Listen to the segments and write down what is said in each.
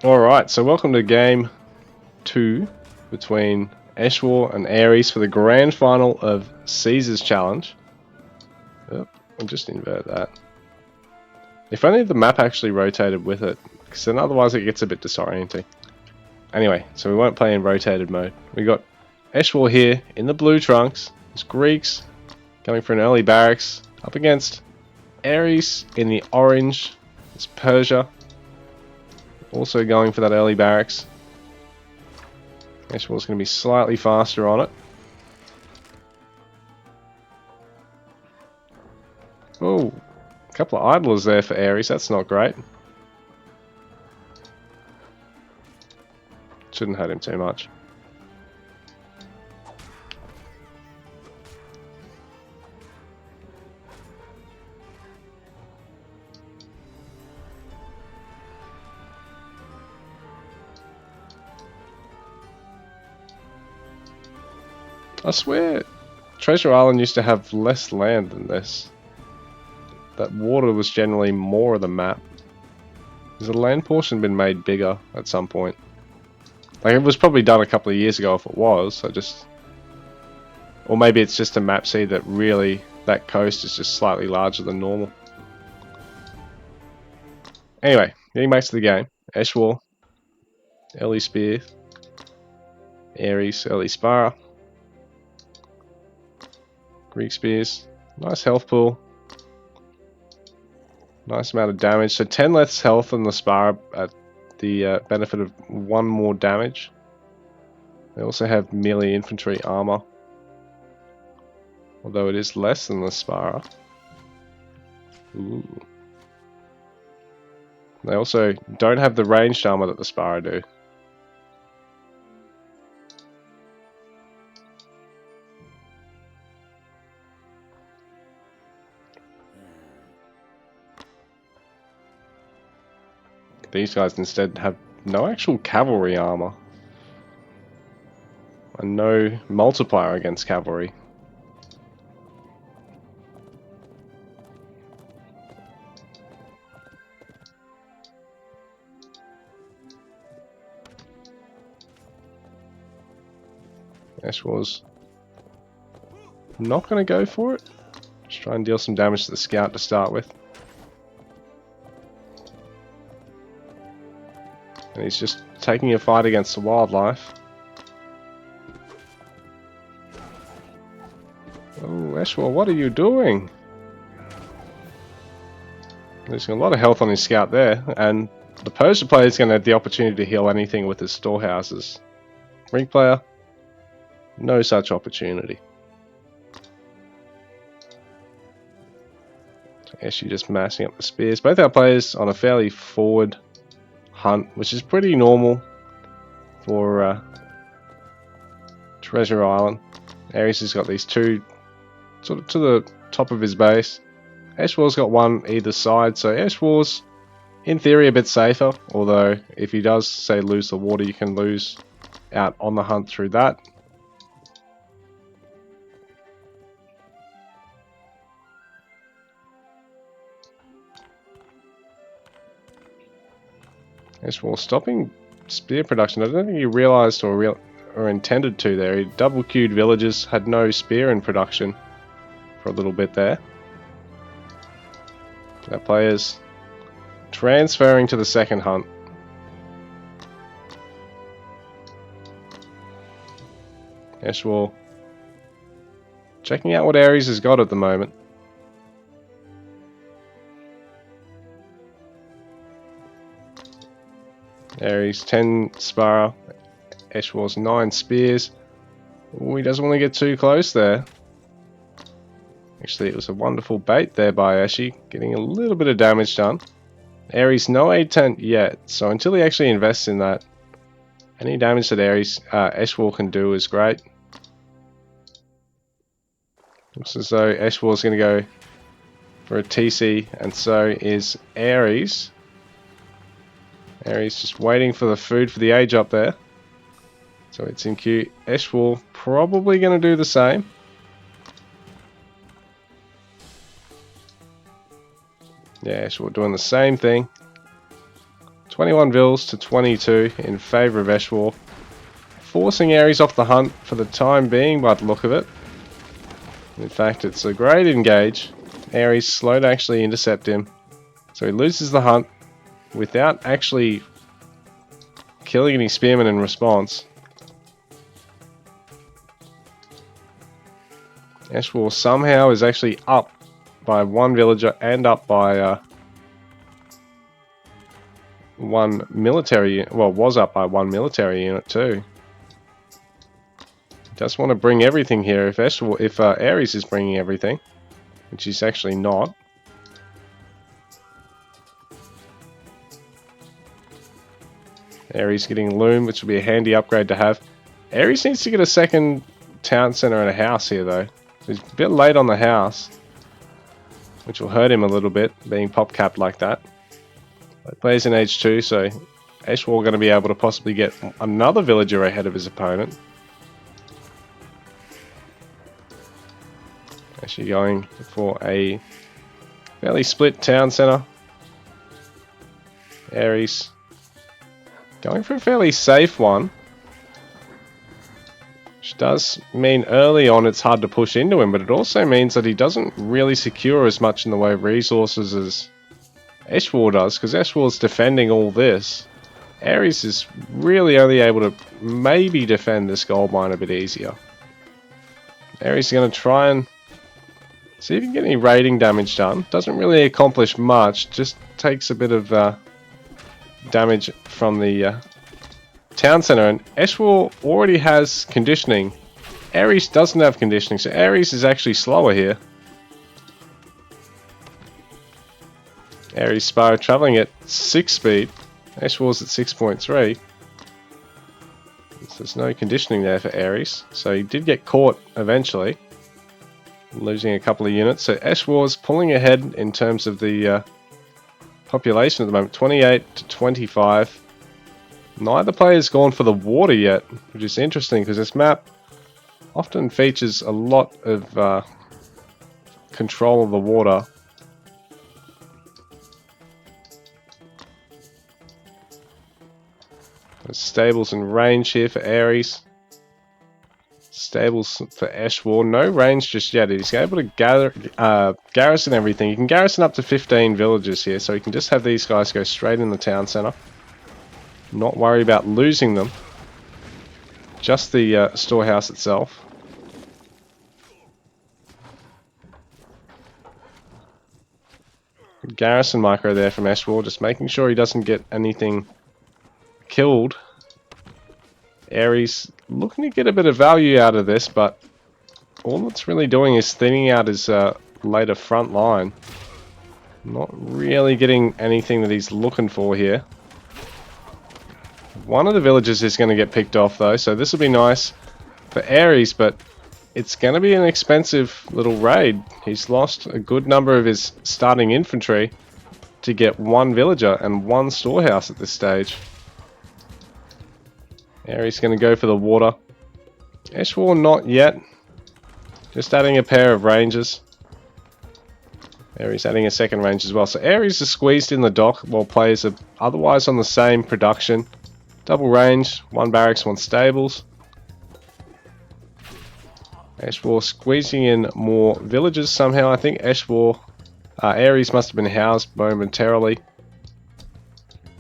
Alright, so welcome to game 2 between Eshwar and Ares for the grand final of Caesar's Challenge. Oh, I'll just invert that. If only the map actually rotated with it, because then otherwise it gets a bit disorienting. Anyway, so we won't play in rotated mode. We got Eshwar here in the blue trunks. There's Greeks coming for an early barracks up against Ares in the orange. It's Persia also going for that early barracks. Eshwar's going to be slightly faster on it. Oh, a couple of idlers there for Ares. That's not great. Shouldn't hurt him too much. I swear, Treasure Island used to have less land than this. That water was generally more of the map. Has the land portion been made bigger at some point? Like, it was probably done a couple of years ago if it was, or maybe it's just a map seed that really, that coast is just slightly larger than normal. Anyway, getting back to the game. Eshwar, early spear. Ares, early spara. Greek spears. Nice health pool. Nice amount of damage. So 10 less health than the spara at the benefit of 1 more damage. They also have melee infantry armor, although it is less than the spara. Ooh. They also don't have the ranged armor that the spara do. These guys instead have no actual cavalry armor and no multiplier against cavalry. Eshwar's not going to go for it. Just try and deal some damage to the scout to start with. And he's just taking a fight against the wildlife. Oh, Eshwar, what are you doing? There's a lot of health on his scout there, and the Persia player is going to have the opportunity to heal anything with his storehouses. Ring player, no such opportunity. Eshu just massing up the spears. Both our players on a fairly forward hunt, which is pretty normal for Treasure Island. Ares has got these two sort of to the top of his base. Eshwar's got one either side, so Eshwar's in theory a bit safer, although if he does, say, lose the water, you can lose out on the hunt through that. Eshwar stopping spear production. I don't think he realised or intended to there. He double queued villages, had no spear in production for a little bit there. Our players transferring to the second hunt. Eshwar checking out what Ares has got at the moment. Ares 10 spara, Eshwar's 9 spears. Ooh, he doesn't want to get too close there. Actually, it was a wonderful bait there by Eshi, getting a little bit of damage done. Ares no aid tent yet, so until he actually invests in that, any damage that Eshwar can do is great. Looks as though Eshwar's going to go for a TC, and so is Ares. Ares just waiting for the food for the age up there. So it's in queue. Eshwar probably going to do the same. Yeah, Eshwar doing the same thing. 21 vills to 22 in favour of Eshwar, forcing Ares off the hunt for the time being by the look of it. In fact, it's a great engage. Ares slow to actually intercept him, so he loses the hunt without actually killing any spearmen in response. Eshwar somehow is actually up by one villager and up by one military, well, was up by one military unit too. Just want to bring everything here. If Ares is bringing everything, which he's actually not. Ares getting loom, which will be a handy upgrade to have. Ares needs to get a second town center and a house here though. He's a bit late on the house, which will hurt him a little bit, being pop capped like that. He plays in age 2, so Eshwar going to be able to possibly get another villager ahead of his opponent. Actually going for a fairly split town center. Ares going for a fairly safe one, which does mean early on it's hard to push into him, but it also means that he doesn't really secure as much in the way of resources as Eshwar does, because Eshwar's defending all this. Ares is really only able to maybe defend this gold mine a bit easier. Ares is going to try and see if he can get any raiding damage done. Doesn't really accomplish much, just takes a bit of damage from the town center. And Eshwar already has conditioning. Ares doesn't have conditioning, so Ares is actually slower here. Ares Sparrow travelling at 6 speed. Eshwar's at 6.3. So there's no conditioning there for Ares. So he did get caught eventually, losing a couple of units. So Eshwar's pulling ahead in terms of the population at the moment, 28 to 25. Neither player's gone for the water yet, which is interesting because this map often features a lot of control of the water. There's stables and range here for Ares. Stables for Eshwar. No range just yet. He's able to garrison everything. You can garrison up to 15 villages here, so you can just have these guys go straight in the town center. Not worry about losing them. Just the storehouse itself. Garrison micro there from Eshwar, just making sure he doesn't get anything killed. Ares looking to get a bit of value out of this, but all it's really doing is thinning out his later front line. Not really getting anything that he's looking for here. One of the villages is going to get picked off though, so this will be nice for Ares, but it's going to be an expensive little raid. He's lost a good number of his starting infantry to get one villager and one storehouse at this stage. Ares going to go for the water. Eshwar not yet. Just adding a pair of rangers. Ares adding a second range as well. So Ares is squeezed in the dock while players are otherwise on the same production. Double range, one barracks, one stables. Eshwar squeezing in more villagers somehow. I think Ares must have been housed momentarily.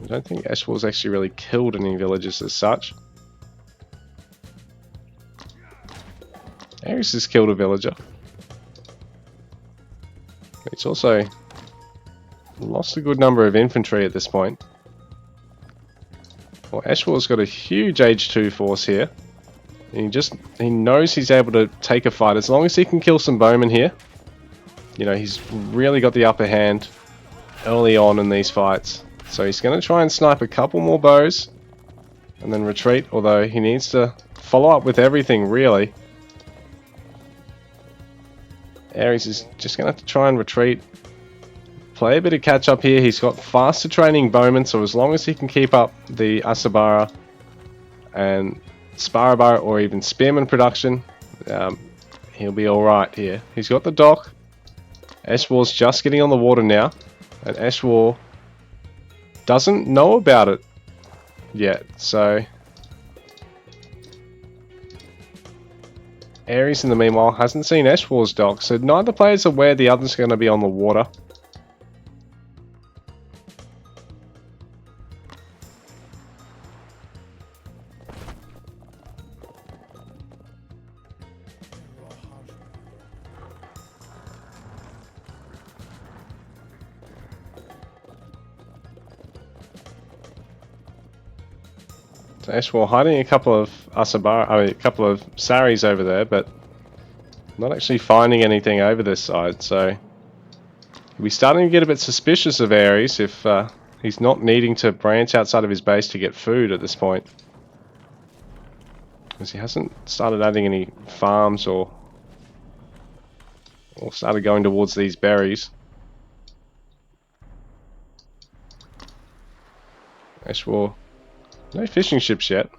I don't think Eshwar's actually really killed any villagers as such. Ares has killed a villager. He's also lost a good number of infantry at this point. Well, Eshwar's got a huge age 2 force here. And he knows he's able to take a fight as long as he can kill some bowmen here. You know, he's really got the upper hand early on in these fights. So he's going to try and snipe a couple more bows and then retreat, although he needs to follow up with everything really. Ares is just going to have to try and retreat. Play a bit of catch up here. He's got faster training bowmen, so as long as he can keep up the Asabara and Sparabara or even Spearman production, he'll be alright here. He's got the dock. Eshwar's just getting on the water now. And Eshwar doesn't know about it yet, so Ares in the meanwhile hasn't seen Eshwar's dock, so neither player's aware the other's going to be on the water. So Eshwar hiding a couple of a couple of Saris over there, but not actually finding anything over this side, so we're starting to get a bit suspicious of Ares if he's not needing to branch outside of his base to get food at this point. Because he hasn't started adding any farms or started going towards these berries. Eshwar, no fishing ships yet.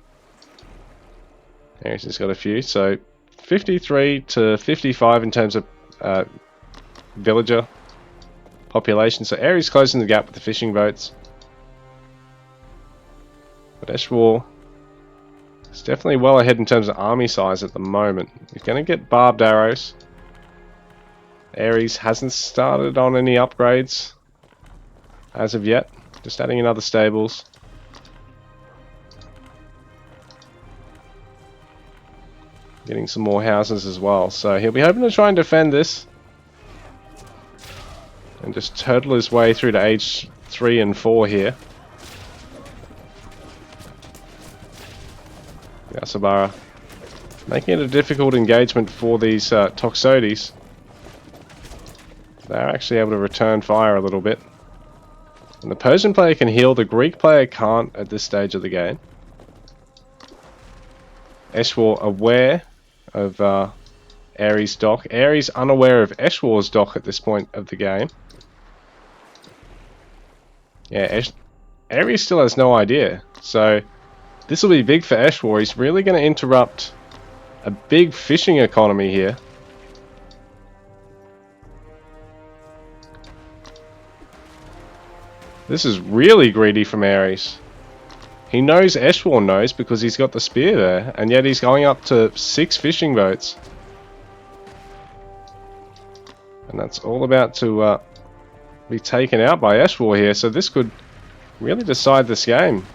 Ares has got a few, so 53 to 55 in terms of villager population. So Ares closing the gap with the fishing boats. But Eshwar is definitely well ahead in terms of army size at the moment. He's going to get barbed arrows. Ares hasn't started on any upgrades as of yet. Just adding in other stables. Getting some more houses as well. So he'll be hoping to try and defend this. And just turtle his way through to age 3 and 4 here. Yasabara making it a difficult engagement for these Toxotes. They're actually able to return fire a little bit. And the Persian player can heal, the Greek player can't at this stage of the game. Eshwar aware of Ares' dock. Ares unaware of Eshwar's dock at this point of the game. Yeah, Ares still has no idea. So this will be big for Eshwar. He's really going to interrupt a big fishing economy here. This is really greedy from Ares. He knows Eshwar knows because he's got the spear there, and yet he's going up to 6 fishing boats. And that's all about to be taken out by Eshwar here, so this could really decide this game.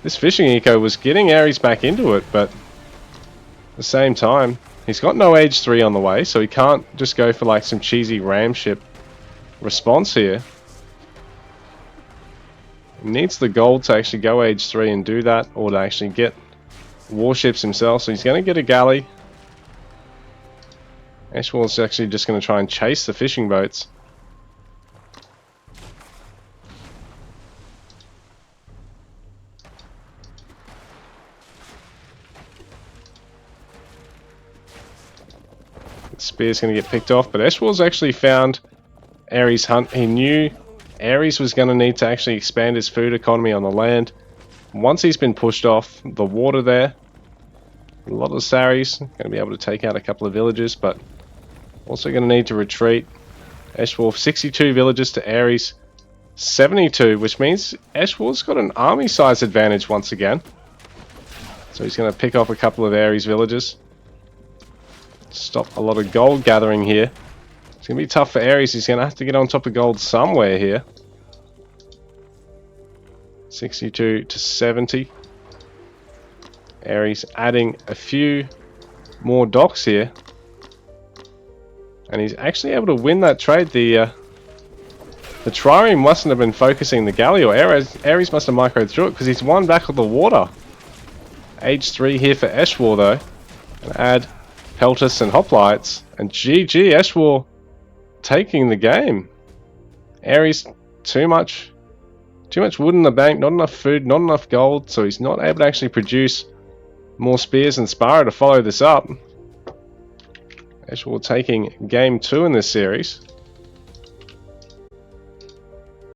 This fishing eco was getting Ares back into it, but at the same time, he's got no age 3 on the way, so he can't just go for like some cheesy ram ship response here. He needs the gold to actually go age 3 and do that, or to actually get warships himself, so he's going to get a galley. Eshwar's actually just going to try and chase the fishing boats. The spear's going to get picked off, but Eshwar's actually found Ares' hunt. He knew Ares was going to need to actually expand his food economy on the land. Once he's been pushed off the water there, a lot of Saris going to be able to take out a couple of villages, but also going to need to retreat. Eshwar 62 villages to Ares 72, which means Eshwar's got an army size advantage once again. So he's going to pick off a couple of Ares villages. Stop a lot of gold gathering here. It's going to be tough for Ares. He's going to have to get on top of gold somewhere here. 62 to 70. Ares adding a few more docks here. And he's actually able to win that trade. The trireme mustn't have been focusing the galley, or Ares must have microed through it because he's won back of the water. Age 3 here for Eshwar though. And add Peltus and Hoplites. And GG, Eshwar taking the game. Ares too much wood in the bank, not enough food, not enough gold, so he's not able to actually produce more spears and Spara to follow this up. Eshwar taking game 2 in this series.